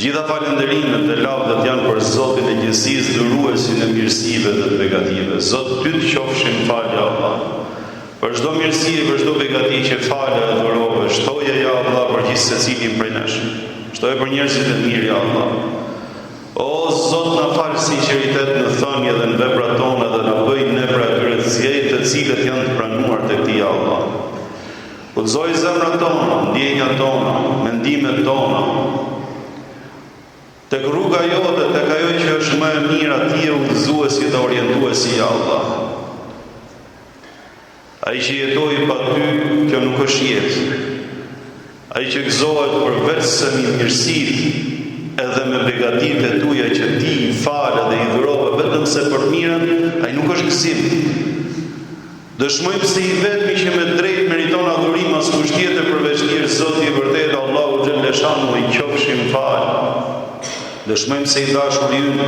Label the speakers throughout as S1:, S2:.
S1: Gjitha falënderimet dhe lavdat janë për Zotin e gjithësisë, dhuruesin e mirësive dhe të begative. Zot, ty të qofshin falja, Allah. Për çdo mirësi e për çdo begati që falja e dhurove, shtoje ja Allah për gjithë secilin prej nesh. Shtoje për njerëzit e mirë, ja Allah. O Zot, na fal sinqeritet në thënie dhe në veprat tona dhe na bëj ne për atyre të zgjedhjet të cilët janë të pranuar tek ti, ja Allah. Udhëzoj zemrat tona, ndjenjat tona, mendimet tona, tek rruga jote, tek ajo që është më e mirë, ti e udhëzuesi dhe orientuesi, ja Allah. Ai që jetoi pa ty, kjo nuk është jetë. Ai që gëzohet për vetëm mirësitë, edhe me begative tuja që ti i falë dhe i dhurove vetëm se për mirën, ai nuk është gëzim. Dëshmojmë se i vetmi që me drejt meriton adhurim as kush tjetër përveç tij, Zoti i vërtetë Allahu xhaleshanu i qofshin falë. Dëshmojmë se i dashuri ynë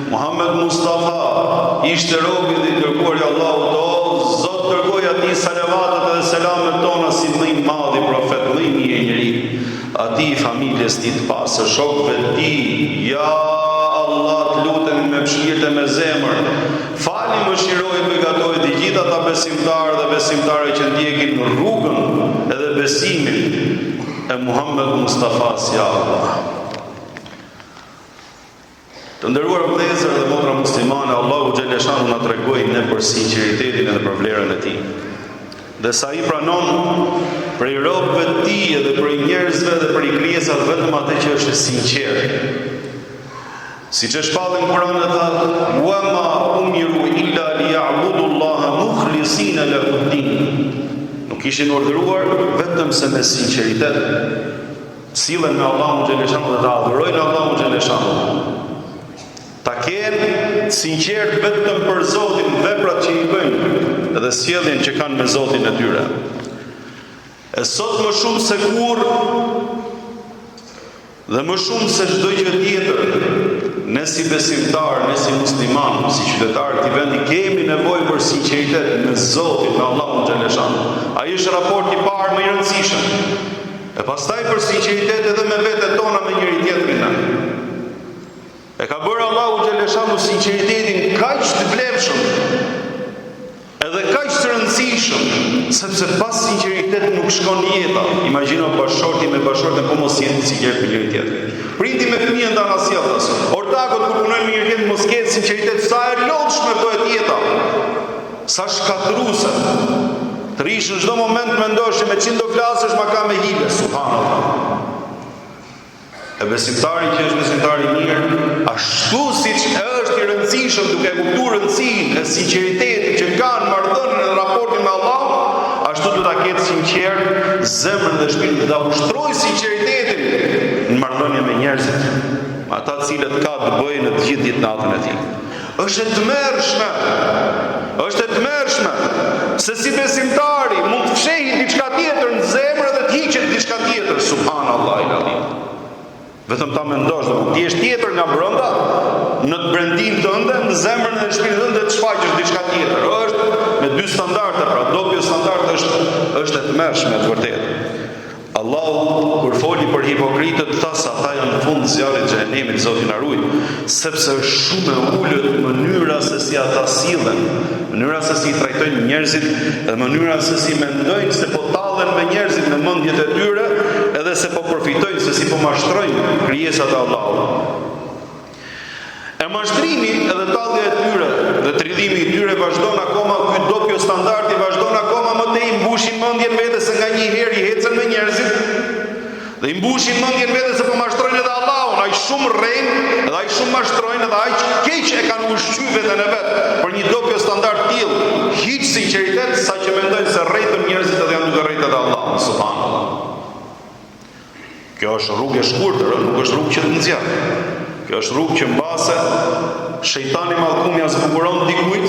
S1: Muhammed Mustafa ishte robi dhe i dërguari i Allahut. O Zot, dërgoj atij salavatet dhe selamet tona si më i madhi profet, më i mirë njeri, atij familjes tij të pastër, shokëve të tij. Ja Allah, të lutemi me mëshirë me zemër. Fali, mëshiroj, begatoj të gjithë ata besimtarë dhe besimtare që ndjekin në rrugën edhe besimin e Muhammed Mustafa, ja Allah. Të nderuar vëllezër dhe motra muslimane, Allahu xhaleshanu na tregoi ne për sinqeritetin edhe për vlerën e tij. Dhe sa i pranon prej robëve të tij edhe prej njerëzve dhe prej krijesave vetëm atë që është sinqer. Siç e shpallën Kur'ani tha: "Wa ma umiru illa liya'budullaha mukhlisina lahu-d-din." Nuk ishin urdhëruar vetëm se me sinqeritet sillen me Allahun xhaleshanu dhe ta adhurojnë Allahun xhaleshanu. Ta kenë sinqert vetëm për Zotin, veprat që i bëjnë edhe sjelljen që kanë me Zotin e tyre. E sot më shumë se kur dhe më shumë se çdo gjë tjetër, ne si besimtar, ne si musliman, si qytetar të këtij vendi kemi nevojë për sinqeritet me Zotin, me Allahun xhaleshanu. Ai është raporti i parë më i rëndësishëm. E pastaj për sinqeritet edhe me vetet tona me njëri tjetrin. E ka bërë Allahu xhaleshanu sinqeritetin kaq të vlefshëm, edhe kaq të rëndësishëm, sepse pas sinqeritetit nuk shkon jeta. Imagjino bashorti me bashortën, po mos jenë sinqert me njëri tjetrin. Prindi me fëmijën ndan asjellës. Ortakët kur punojnë me njëri tjetrin mos kenë sinqeritet, sa e lodhshme bëhet jeta. Sa shkatërruese. Të rish në çdo moment mendosh me çim do flasësh, ma ka me hile, subhanallah. E besimtari që është besimtari i mirë, ashtu siç është i rëndësishëm duke kuptuar rëndësinë e sinqeritetit që kanë marrëdhënien në raportin me Allah, ashtu do ta ketë sinqert zemrën dhe shpirtin dhe ta ushtrojë sinqeritetin në marrëdhënie me njerëzit, me ata të cilët ka të bëjnë në të gjithë ditënatën e tij. Është e tmerrshme se si besimtari mund të fshehë diçka tjetër në zemër dhe të hiqet diçka tjetër, subhanallahu el-azim. Vetëm ta mendosh, ti je tjetër nga brenda, në të brendin tënde, në zemrën e shpirtit tënd të shfaqësh diçka tjetër. Është me dy standarde, pra dobë standard është e tmerrshme të vërtetë. Allahu kur foli për hipokritët tha se ata janë në fund zjarrit të xhenemit, Zoti na ruaj, sepse është shumë e ulët mënyra se si ata sillen, mënyra se si trajtojnë njerëzit dhe mënyra se si mendojnë se po tallen me njerëzit me mendjet e tyre, edhe se po përfitojnë, se si po mashtrojnë krijesat e Allahut. E mashtrimi edhe tallja e tyre dhe tridhimi i tyre vazhdon akoma, ky dopjo standardi vazhdon akoma më tej, mbushin mendjen vetes se nga një herë i hecën me njerëzit dhe i mbushin mendjen vetes se po mashtrojnë edhe Allahun, ai shumë rrenë, edhe ai shumë mashtrojnë, edhe ai keq e kanë ushqyer veten e vet për një dopjo standard tillë, hiç sinqeritet saqë mendojnë se rretën njerëzit edhe janë duke rritur edhe Allahun, subhanallah. Kjo është rrugë e shkurtër, nuk është rrugë që të nxjerr. Kjo është rrugë që mbase shejtani mallkumi as zbukuron dikujt,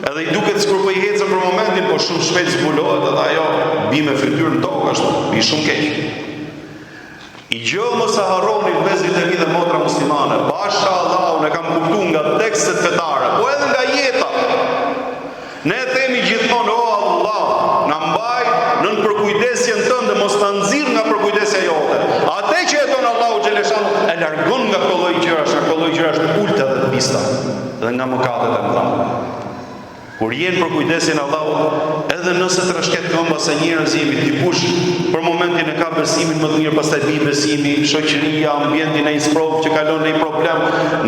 S1: edhe i duket sikur po i hecën për momentin, po shumë shpejt zbulohet edhe ajo bie me fytyrë në tokë, ashtu, bi shumë keq. I gjë mos e harroni vëllezërit e mi dhe motra muslimane, pasha Allahun e kam kuptuar nga tekstet fetare, po edhe nga jeta. Ne themi gjithmonë, o Allah, na mbaj nën përkujdesjen tënde, mos ta nxirr nga përkujdesja jote. Atë që e don Allahu xhaleshanu e largon nga këto lloj gjërash të ulta dhe të pista dhe nga mëkatet e mëdha. Kur jenë për kujdesin Allahut, edhe nëse të rëshket këmba se njerëz jemi, dikush për momentin e ka besimin më të mirë, pastaj bi besimi, shoqëria, ambientin e isprov që kalon në një problem,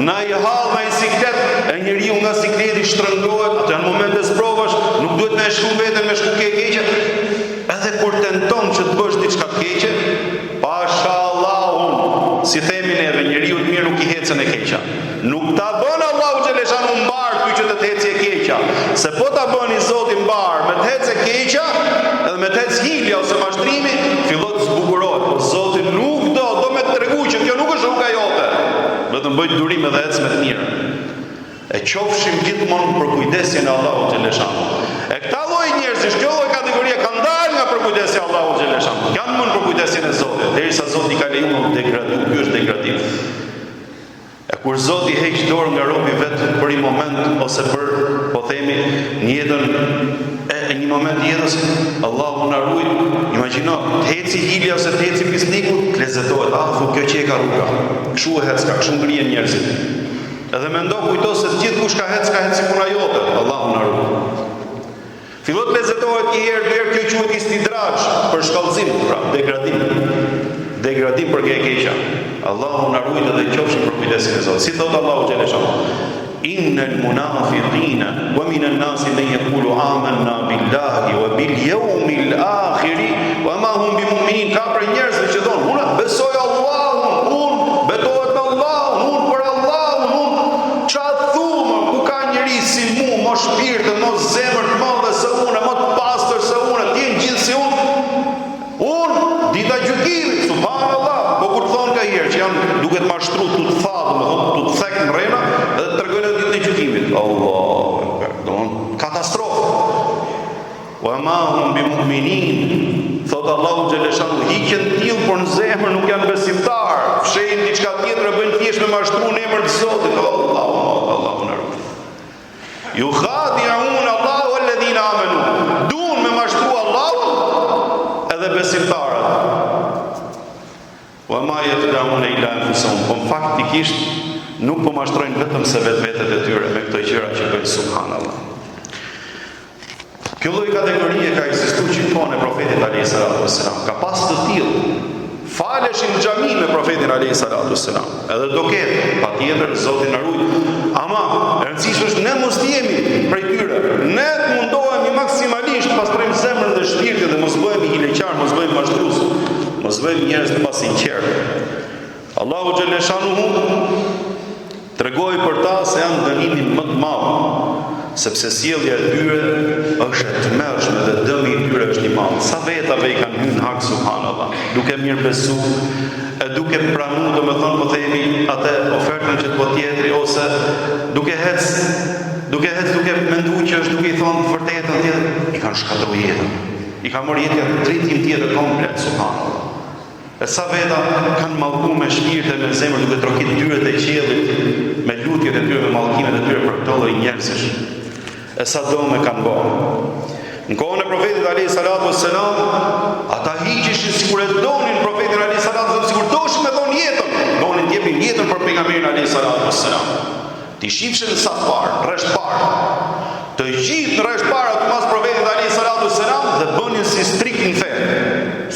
S1: na i hall me siklet, e njeriu nga sikleti shtrëngohet, atë në moment e sprovash, nuk duhet me shku veten me shku keqe, edhe kur tenton që të bësh diçka të keqe, pashallahu, si themi neve, njeriu të mirë nuk i hecën e keqja. Nuk ta bën Allahu xhaleshanu mbar ty që të hecë e keqja. Se po ta bëni Zoti mbar me të hecë e keqja, edhe me të hecë hilja ose mashtrimi, fillon të zbukurohet. Po Zoti nuk do me të tregu që kjo nuk është rruga jote. Vetëm bëj durim edhe ecë me të mirë. E qofshim gjithmonë për kujdesin e Allahut xhaleshanu. E këta lloj njerëzish, kjo lloj kategorie kanë dalë nga përkujdesja e Allahut xhaleshanu. Kanë mund për kujdesin e Zotit, derisa Zoti ka lejuar të degradojë, ky është degradim. E kur Zoti heq dorë nga robi vetë për një moment ose për, po themi, një jetën një moment jetës, Allahu na ruaj, imagjino, të heci hilja ose të heci pisniku, të lezetohet, kjo që e ka rruga. Kështu e hecka, kështu ngrihen njerëzit. Edhe mendo kujto se gjithë kush ka hec si puna jote, Allahu na ruaj. Fillon të lezetohet një herë kjo quhet istidrazh për shkallëzim, pra degradim. Degradim për e keqja. Allahu na ruaj dhe qofshim për kujdesin e Zotit. Si thot Allahu xhaleshanu, innal munafiqina wa minan nasi man yaqulu amanna billahi wa bil yawmil akhir wa ma hum bimu'minin. Ka për njerëz që thonë, unë besoj Allahun, unë betohet në Allahun, unë për Allahun, unë çfarë thumë, ku ka njëri si mu, më shpirt, më zemër të madhe se unë, më të pastër se unë, të jenë gjithë si unë. Unë dita gjykimit, subhanallahu, po kur thonë ka herë që janë duke të mashtruar, tu të thatë, tu të thekë në rrena, edhe të tregojnë ditën e gjykimit. Allahu akbar, domthon katastrofë. Wa ma hum bimu'minin. Thot Allahu xhaleshanu, hiqen tillë por në zemër nuk janë besimtar. Fshehin diçka tjetër e bëjnë thjesht me mashtruar në emër të Zotit. Allahu na ruaj. Yukhadi'un Allahu alladhina amanu. Duan me mashtruar Allahun edhe besimtarët. Wa ma yatda'una illa anfusahum. Po faktikisht nuk po mashtrojnë vetëm se vetvetet e tyre me këto gjëra që bëjnë, subhanallahu. Kjo lloj kategorie ka ekzistuar gjithmonë e profetit alayhis salatu wassalam. Ka pas të tillë. Faleshin në xhami me profetin alayhis salatu wassalam. Edhe do ketë, patjetër Zoti na ruaj. Ama e rëndësishme është ne mos jemi prej tyre. Ne të mundohemi maksimalisht të pastrojmë zemrën dhe shpirtin dhe mos bëhemi hileqar, mos bëhemi mashtrues, mos bëhemi njerëz të pasinqert. Allahu xhaleshanuhu tregoi për ta se janë dënimi më të madh, sepse sjellja e tyre është e tmerrshme dhe dëmi i tyre është i madh. Sa vetave i kanë hyrë hak, subhanallahu, duke mirë besu, e duke pranuar, domethënë po themi atë ofertën që të po tjetri, ose duke menduar që është duke i thonë vërtetën tjetër, i kanë shkatruar jetën. I kanë marrë jetën drejtim tjetër komplet, subhanallahu. E sa veta kanë mallkuar me shpirt e me zemër duke trokit dyret e qiellit, me lutjet e tyre, me mallkimet e tyre për këto lloj njerëzish. E sa dome kanë bërë. Në kohën e profetit alayhis salatu wassalam, ata hiqeshin sikur e donin profetin alayhis salatu wassalam, sikur doshin me dhon jetën, donin të jepin jetën për pejgamberin alayhis salatu wassalam. Ti shifshin në saf parë, rresht parë. Të gjithë në rresht parë aty pas profetit alayhis salatu wassalam dhe bënin si strikt në fe.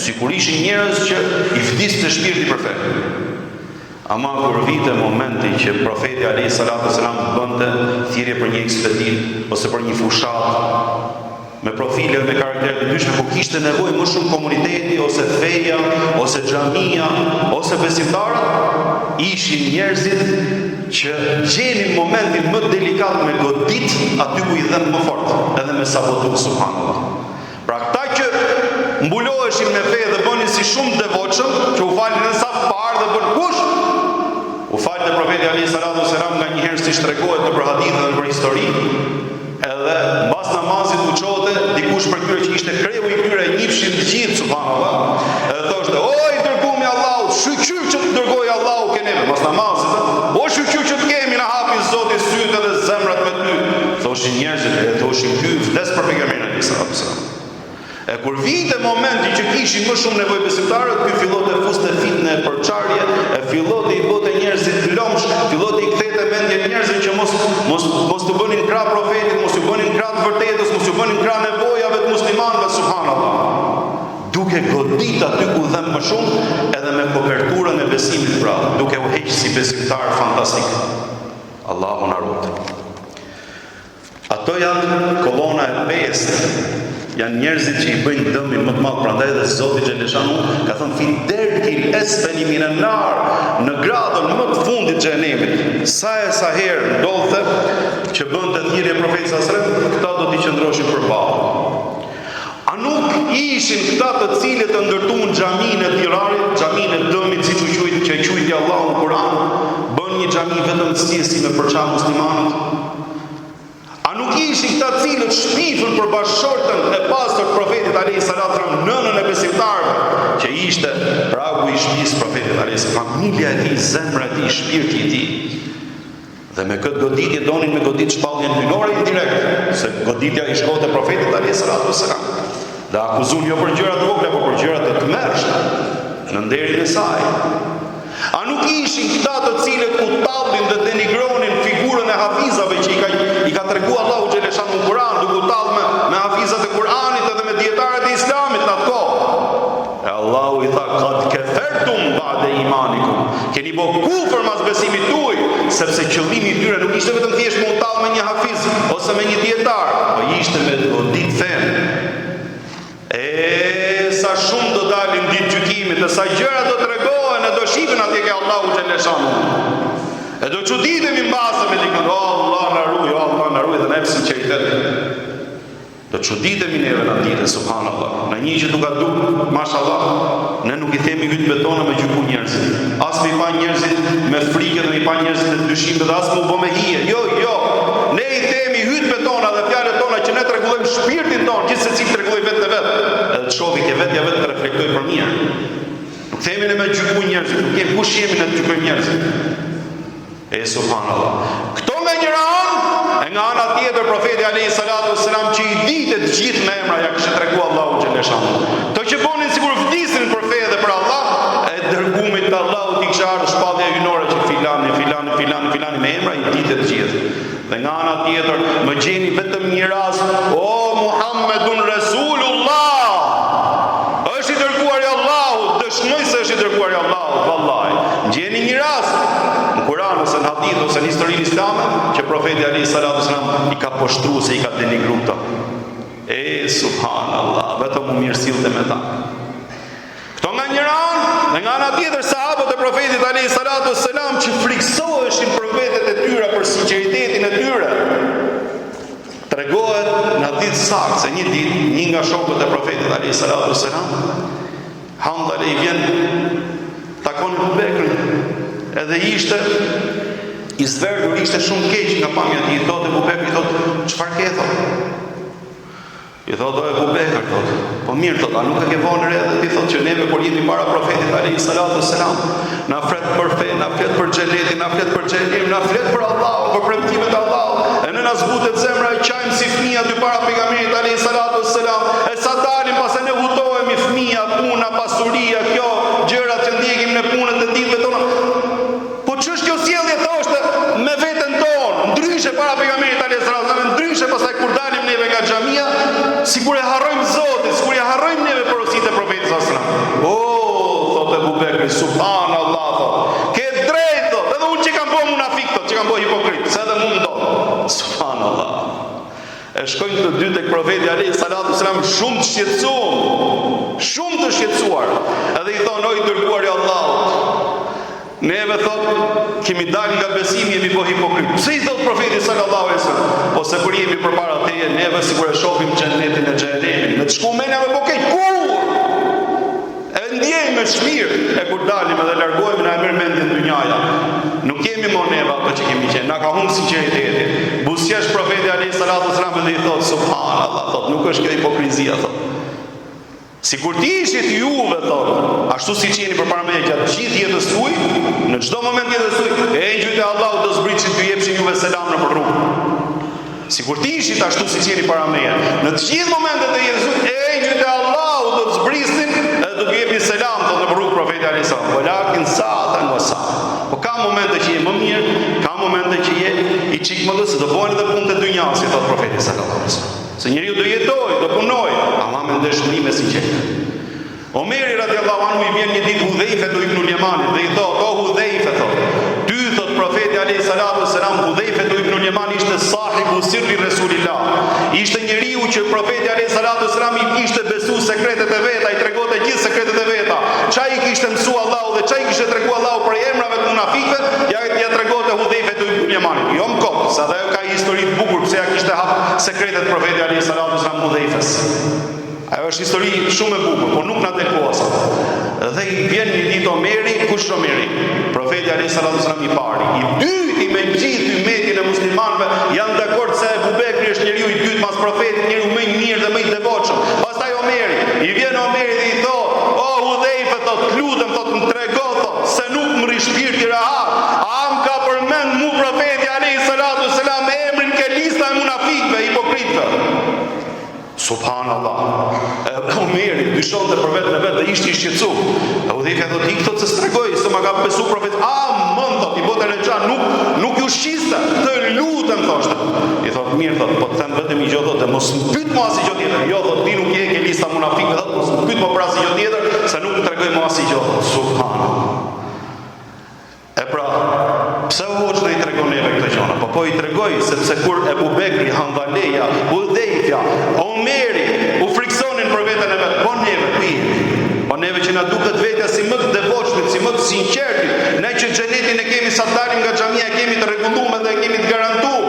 S1: Sikur ishin njerëz që i vdiste shpirti për fe. Ama kur vite momenti që profeti alayhis salatu wassalam bënte thirrje për një ekspedit ose për një fushat me profile me karaktere të ndryshme, po kishte nevojë më shumë komuniteti ose feja ose xhamia ose besimtarët, ishin njerëzit që gjenin momentin më delikat me godit aty ku i dhen më fort, edhe me sabotu, subhanallahu. Pra këta që mbuloheshin me fe dhe bënin si shumë devotshëm, që u falin në saf parë dhe bën kush? U falë të profeti alayhis salatu wassalam nga një herë si shtregohet në për hadithe dhe për histori. Edhe mbas namazit u çote dikush për tyre që ishte kreu i tyre, njifshin të gjithë, subhanallahu. Edhe thoshte: "O i dërguami i Allahut, shqyr që të dërgoi Allahu ke neve mbas namazit. O shqyr që të kemi na hapi Zoti sytë dhe zemrat me ty." Thoshin njerëzit, e thoshin ky vdes për pejgamberin alayhis salatu wassalam. E kur vinte momenti që kishin më shumë nevojë besimtarët, ky fillon të fuste fitnë e përçarje, e fillon të i bote njerëzit pra, duke u heqë si besimtar fantastik. Allahu na ruaj. Ato janë kolona e 5, janë njerëzit që i bëjnë dëmin më të madh, prandaj edhe Zoti xhaleshanu ka thënë fin derkil esfeni minan nar, në gradën më të fundit të xhenemit. Sa herë ndodhte që bënte thirrje profetit sallallahu alajhi wasallam, këta do t'i qëndroshin përballë. A nuk ishin këta të cilët të ndërtuan xhaminë e Tirarit, xhaminë e dëmit, siç u quajti, që e quajti Allahu në Kur'an, bën një xhami vetëm si me përça muslimanët? A nuk ishin këta cilët shpifën për bashkëshortën e pastër profetit alayhis salam, nënën e besimtarëve, që ishte pragu i shtëpisë profetit alayhis salam, familja e tij, zemra e tij, shpirti i tij. Dhe me këtë goditje donin me godit shpalljen hyjnore indirekt, se goditja i shkote profetit alayhis salam. Dhe akuzun jo për gjëra të vogla, por për gjëra të tmerrshme në nderin e saj. A nuk ishin këta të cilët u tallin dhe denigronin figurën e hafizave që i ka treguar Allahu xhaleshanu në Kur'an, duke u tallë me hafizat e Kur'anit edhe me dietarët e Islamit në atë kohë. E Allahu i tha: "Qad kafartum ba'da imanikum." Keni bërë kufër mas besimit tuaj, sepse qëllimi i tyre nuk ishte vetëm thjesht me u tallë me një hafiz ose me një dietar, por ishte me godit fen. Sa shumë do dalin ditë gjykimit, e sa gjëra do tregohen e do shihen atje ke Allahu xhaleshanu. E do çuditemi mbase me dikën, Allah na ruaj, Allah na ruaj, dhe ne sinqeritet. Do çuditemi neve në ditën, subhanallahu. Në një që duka duk, mashallah, ne nuk i themi hyt betona me gjyku njerëzit. As me i pa njerëzit me frikë dhe me i pa njerëzit me dyshim dhe as me u bë me hije. Jo. Ne i themi hyt betona dhe fjalët tona që ne tregojmë shpirtin ton, gjithsesi tregoj vetë në vetë. Edhe të shohë ke vetja vetë të reflektoj për mirë. Nuk themi ne me gjyku njerëzit, nuk kemi kush jemi ne të gjykojmë njerëzit. Subhanallah. Këto nga njëra anë, e nga ana tjetër profeti alayhi salatu wassalam që i ditë të gjithë me emra ja kishte treguar Allahu xhaleshanu. To që bonin sikur vdisin për fe dhe për Allah, e dërgumit të Allahut i kishte ardhur shpallja hyjnore që filani me emra i ditë të gjithë. Dhe nga ana tjetër më gjeni vetëm një rast, o Muhammedun Rasulullah. Është i dërguari i Allahut, dëshmoj se është i dërguari i Allahut, vallahi. Gjeni një rast në Kur'an ose në hadith ose në historinë islame që profeti alayhis salam i ka poshtruar se i ka denigruar këto. Subhanallah, vetëm u mirësillte me ta. Këto nga njëra anë, dhe nga ana tjetër sahabët e profetit alayhis salam që friksoheshin për vetët e tyre, për sinqeritetin e tyre. Tregohet në hadith saktë se një ditë një nga shokët e profetit alayhis salam, Hamdale i vjen takon Abu Bekrin, edhe ishte i zverdur, ishte shumë keq nga pamja e tij. Thotë Abu Bekri, thotë, çfarë ke thotë? I thotë Abu Bekri, thotë, po mirë thotë, a nuk e ke vënë re edhe ti thotë që neve kur jemi para profetit alayhis salam, na flet për fe, na flet për xhenetin, na flet për xhenemin, na flet për Allahun, për premtimet e Allahut. E ne na zbutet zemra e qajmë si fëmijë aty para pejgamberit alayhis salam. E sa dalim pas e ne hutohemi fëmia, puna, pasuria, kjo, gjërat që ndjekim në punët e ditëve tona. Po ç'është kjo sjellje thoshte me veten tonë, ndryshe para pejgamberit alayhis salam, ndryshe pastaj kur dalim neve nga xhamia, sikur e harrojmë Zotin, sikur e harrojmë neve porositë e profetit sallallahu alajhi wasallam. Thotë Abu Bekri, subhanallah, thotë, ke drejt, thotë, edhe unë që kam bëu munafik, thotë, që kam bëu hipokrit, se edhe mund do. Subhanallah. E shkojnë të dy tek profeti alayhis salam shumë të shqetësuar. Edhe i thonë, oj dërguari i Allahut, neve thot kemi dalë nga besimi, jemi po hipokrit. Pse i thot profeti sallallahu alaihi wasallam? Po se kur jemi përpara teje, neve sikur e shohim xhenetin e xhenemin, ne të shkumena me bokej kur. E ndjejmë me shpirt, e kur dalim edhe largohemi na merr mendjen dynjaja. Nuk kemi më neve ato që kemi qenë, na ka humbur sinqeriteti. Buzëqesh profeti alayhis salam dhe i thot subhanallah, thot nuk është kjo hipokrizia, thot. Sikur ti ishit juve, thot, ashtu si që jeni përpara meje gjatë gjithë jetës tuaj, në çdo moment jetës tuaj, engjëjt e Allahut do zbritin t'ju jepshin juve selam në rrugë. Sikur ti ishit ashtu si që jeni para meje, në të gjithë momentet e jetës tuaj, engjëjt e Allahut do të zbrisin dhe do t'ju jepin selam thot në rrugë profeti alayhis salam. Walakin sa'atan wa sa'a. Po ka momente që je më mirë, ka momente që je i çik më se do bëhen edhe punë të dynjas, thot profeti sallallahu alaihi wasallam. Se njeriu do jetojë, do punojë, Allah me ndeshmëri me sinqeritet. Omeri radiallahu anhu i vjen një ditë Hudhejfe do Ibnul Jemanit dhe i thot, o Hudhejfe, ty thot profeti alayhi salatu wassalam, Hudhejfe do Ibnul Jeman ishte sahibu sirri Resulillah. Ishte njeriu që profeti alayhi salatu wassalam i kishte besu sekretet e veta, i tregonte gjithë sekretet e veta. Çai i kishte mësu Allahu dhe çai i kishte tregu Allahu për emrave të munafikëve, ja tregonte Hudhejfe do Ibnul Jemanit. Jo më kot, sa ajo ka histori të bukur pse ja kishte hap sekretet profeti alayhi salatu wassalam Hudhejfes. Ajo është histori shumë e bukur, por nuk na del koha sot. Dhe i vjen një ditë Omeri, kush Omeri? Profeti alayhi salatu wasallam i pari. I dyti me gjithë ummetin e muslimanëve janë dakord se Abu Bekri është njeriu i dytë pas profetit, njeriu më i mirë dhe më i devotshëm. Pastaj Omeri, i vjen Omeri dhe i thot, o Hudhejfe, thot, lutem, thot, më trego, thot, se nuk më ri shpirti rahat. A më ka përmend mu profeti alayhi salatu wasallam emrin ke lista e munafikëve, hipokritëve? Subhanallah. Omeri dyshonte për vetën e vet dhe ishte i shqetësuar. Hudhejfe thot, ik thot se stregoj, se ma ka besu profet. Mën thot, i bote Rexa, nuk ju shqiste, të lutem thoshte. I thot, mirë thot, po të them vetëm i gjë thot, dhe mos më pyet mua asgjë tjetër. Jo thot, ti nuk je ke lista munafikëve thot, mos më pyet mua për asgjë tjetër, se nuk tregoj mua asgjë thot. Subhanallah. E pra, pse hoç ne i tregon neve këto gjëra? Po i tregoj sepse kur Ebu Bekri, Handaleja, Hudhejfja, Omeri u friksonin për veten e vet, po neve ku jemi? Po neve që na duket vetja si më të devotshmit, si më të sinqertit, ne që xhenetin e kemi sa dalim nga xhamia e kemi të rregulluar dhe e kemi të garantuar.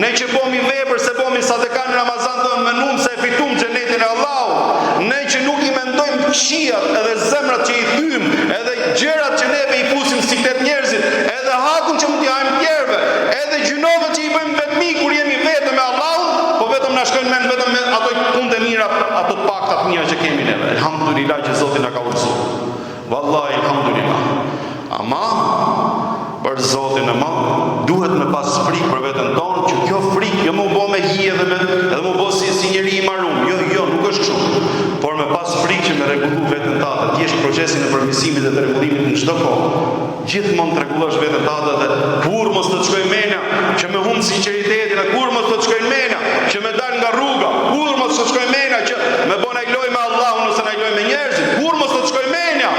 S1: Ne që bomi vepër se bomi sadaka në Ramazan do mendojmë se e fitum xhenetin e Allahut. Ne që nuk i mendojmë qijat edhe zemrat që i thym, edhe gjërat që neve i fusim si tet njerëzit, edhe hakun që mund t'i hajmë tjerëve, edhe gjunovat që i bëjmë vetmi kur jemi vetëm me Allahun, po vetëm na shkojnë mend vetëm me ato punë të mira, ato të pakta të mira që kemi neve. Alhamdulillah që Zoti na ka udhëzuar. Wallahi alhamdulillah. Ama për Zotin e madh duhet me pas frikë për veten tonë, që kjo frikë jo më u bë me hije edhe më bë si njeri i marrum. Jo, nuk është kështu. Por me pas frikë që me rregullu veten tatë, ti jesh procesin e përmirësimit dhe të rregullimit në çdo kohë. Gjithmonë të rregullosh veten tatë dhe kur mos të shkojë mendja që me humb sinqeritetin, kur mos të shkojë mendja që me dal nga rruga, kur mos të shkojë mendja që me bën ai lojë me Allahun ose ai lojë me njerëzit, kur mos të shkojë mendja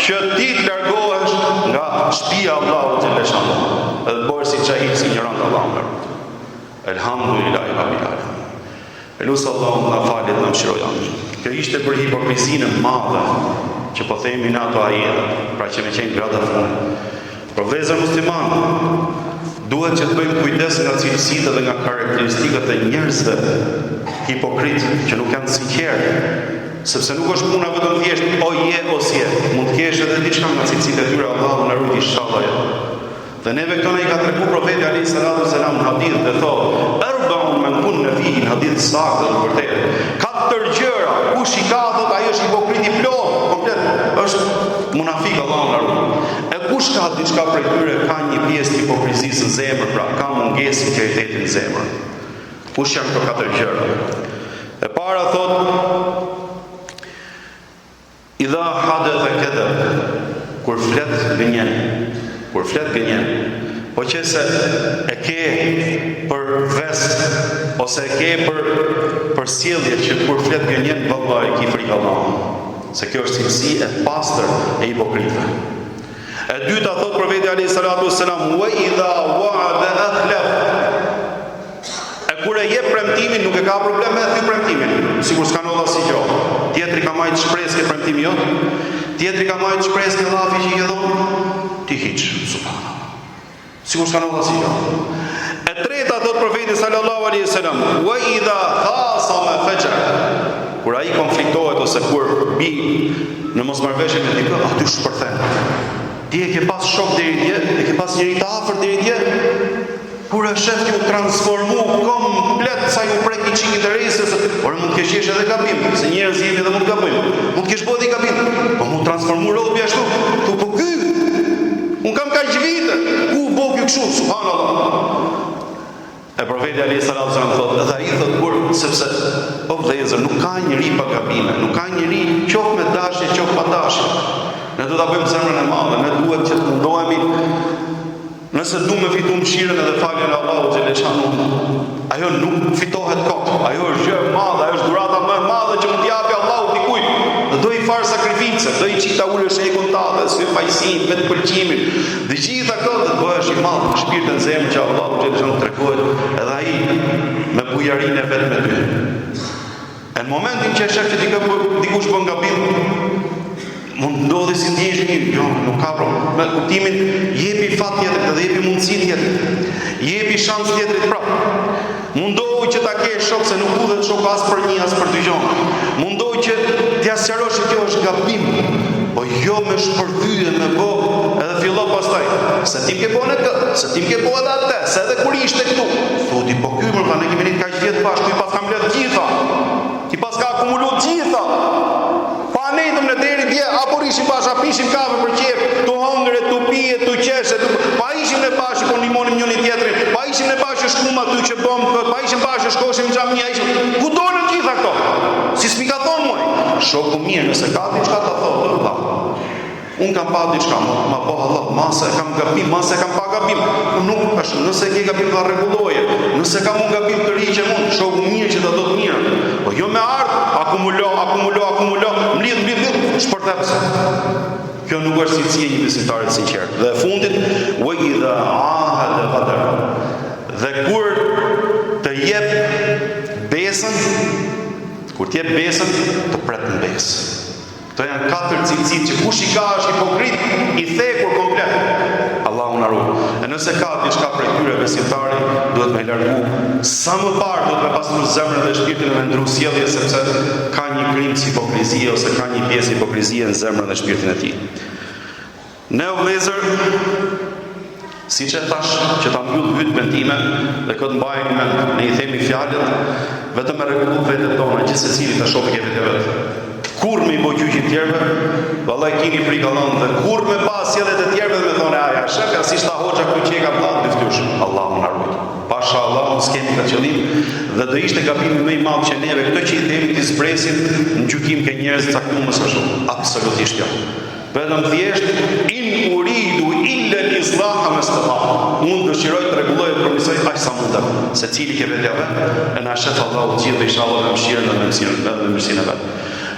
S1: që ti të largohesh nga shtëpia e Allahut xhelal xhallahu. Edhe bëhesh si xahid, si ignorant Allahut. Elhamdulillah rabbil alamin. Elus Allahu na falet, na mëshirojë. Kjo ishte për hipokrizinë e madhe që po themi në ato ajete, pra që me qenë grada fundit. Por vëllezër musliman, duhet që të bëjmë kujdes nga cilësitë dhe nga karakteristikat e njerëzve hipokritë që nuk janë sinqertë, sepse nuk është puna vetëm thjesht o je ose je, mund të kesh edhe diçka nga cilësitë e tyre, Allahu na ruaj inshallah. Dhe neve këto i ka tregu profeti alayhi salatu wasalam në hadith dhe thotë, "Arba'un man kunna fihi", në hadith saktë dhe vërtetë. 4 gjëra, kush i ka thotë ai është hipokrit i plot, komplet, është munafik, Allahu na ruaj. E kush ka diçka prej tyre ka një pjesë të hipokrizisë në zemër, pra ka mungesë sinqeriteti në zemër. Kush janë këto 4 gjëra? E para thotë, "Idha hadatha kadhab", kur flet gënjen. Kur flet gënjen, po qëse e ke për vest ose e ke për sjellje që kur flet gënjen, vallahi ki frikë Allahut. Se kjo është cilësi e pastër e hipokritëve. E dyta thot profeti alayhi salatu wassalam, "Wa idha wa'ada akhlaf". E kur e jep premtimin, nuk e ka problem me aty premtimin. Sikur s'ka ndodhur asgjë. Tjetri ka marrë shpresë ke premtimi jot. Tjetri ka marrë shpresë ke llafi që i ka dhënë. Ti hiç, subhanallah. Sikur s'ka ndodhur asgjë. E treta thot profeti sallallahu alaihi wasallam, "Wa idha khasama fajr". Kur ai konfliktohet ose kur bi në mosmarrveshje me dikë, aty shpërthen. Ti e ke pas shok deri dje, e ke pas njëri të afërt deri dje, kur e shef ju transformu komplet sa ju prek i çik interesës, por mund të kesh edhe gabim, se njerëz jemi dhe mund të gabojmë. Mund të kesh bëti gabim, po mund transformu robi ashtu. Po ky, un kam kaq vite, ku bëu ky kështu, subhanallah. E profeti alayhi salatu wasallam thotë, edhe ai thotë kur, sepse o vëllezër, nuk ka njeri pa gabime, nuk ka njeri qoftë me dashje, qoftë pa dashje. Ne do ta bëjmë zemrën e madhe, ne duhet që të mundohemi. Nëse du me fitu mëshirën edhe faljen e Allahut xhelel xhanuhu, ajo nuk fitohet kot. Ajo është gjë e madhe, ajo është dhurata më e madhe që mund t'i japë Allahu dikujt. Dhe do i farë sakrificë se do I qita ullë shekun tate, së fajsin, me të pëlqimin, dhe gjitha këtë të bëhesh I madh në shpirtën zemër që Allah që të tregohet edhe ai me bujarinë e vetë me ty. E në momentin që e shef që dikush bën gabim, mund ndodhi si ndjesh mirë, jo, nuk ka problem. Me kuptimin, jepi fat tjetër dhe jepi mundësi tjetër. Jepi shans tjetrit prap. Mundohu që ta kesh shok se nuk udhet shok as për një as për dy gjona. Mundohu që t'ia sqarosh që kjo është gabim, po jo me shpërthyer me bë, edhe fillo pastaj. Se ti ke bën atë, se ti ke bën atë, se edhe kur ishte këtu. Thotë po ky më tani kemi kaq vjet bashkë, i pas kam lënë gjitha. Ti pas ka akumuluar gjitha. Pa netëm në deri dje, apo ishim bashkë, pishim kafe për qef, tu hongre, tu pije, tu qeshe, pa ishim në bashkë, po ndihmonim njëri tjetrin, pa ishim në bashkë shkum aty që bëm, pa ishim bashkë shkoshim në xhamia, ishim. Ku dolën gjitha këto? Si s'mi ka thonë mua. Shoku mirë, nëse ka diçka ta thotë, valla. Unë kam pa diçka, ma po Allah, masa e kam gabim, masa e kam pa gabim. Nuk është, nëse ke gabim ta rregulloje. Nëse kam unë gabim të riqe mund, shoku mirë që ta do të mirë. Po jo me ardh, akumulo, mlidh, shpërtep. Kjo nuk është cilësia e një besimtari të sinqert. Dhe e fundit, wa idha ahada qadar. Dhe kur të jep besën, të pret në besë. Këto janë 4 cilësi që kush I ka është hipokrit, I thekur komplet. Allahu na ruaj. E nëse ka diçka prej tyre besimtari, duhet me largu. Sa më parë duhet me pasur zemrën dhe shpirtin me ndru sjellje, sepse ka një grimc hipokrizie ose ka një pjesë hipokrizie në zemrën dhe shpirtin e tij. Ne o vëllezër, siç e thash, që ta mbyll hytmen time dhe këtë mbajnë mend, ne I themi fjalët vetëm me rregullu vetët tona, që secili ta shohë ke vetë vet. Kur me I bëj gjyqin tjerëve, vallai keni frikë Allahut, dhe kur me pas sjelljet e tjerëve me thonë aja, shef ka si sta hoxha ku çeka vllai dyftysh. Allahu na ruaj. Pasha Allahu s'kemi këtë qëllim dhe do ishte gabimi më I madh që neve këtë që I themi ti zbresin në gjykim ke njerëz caktuar së shumë. Absolutisht jo. Vetëm thjesht in uridu illa al-islaha mastata. Unë dëshiroj të rregulloj të përmirësoj aq sa mundem. Secili ke vetë vetë, e na shet Allahu gjithë inshallah me mëshirën dhe me mirësinë e vet.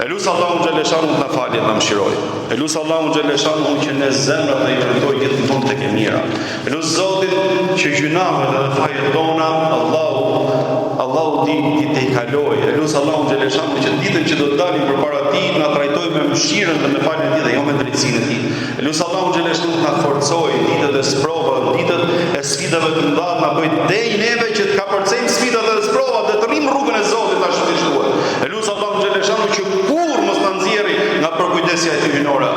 S1: Elus Allahu xhaleshanu të na falë dhe na mëshiroj. Elus Allahu xhaleshanu që në zemrat e drejtoj gjithmonë tek e mira. Elus Zotin që gjunahet dhe fajet tona Allahu di të I kaloj. Elus Allahu xhaleshanu që ditën që do të dalim përpara Tij na trajtoj me mëshirën dhe me faljen e Tij dhe jo me drejtsinë e Tij. Elus Allahu xhaleshanu na forcoj ditët e sprovat, ditët e sfidave të mëdha na bëj dej neve që të kapërcejmë sfidat dhe sprovat dhe të rrim rrugën e Zotit ta shpëtojmë. Elus Allahu xhaleshanu që kur mos ta nxjerrë nga përkujdesja e Tij hyjnore.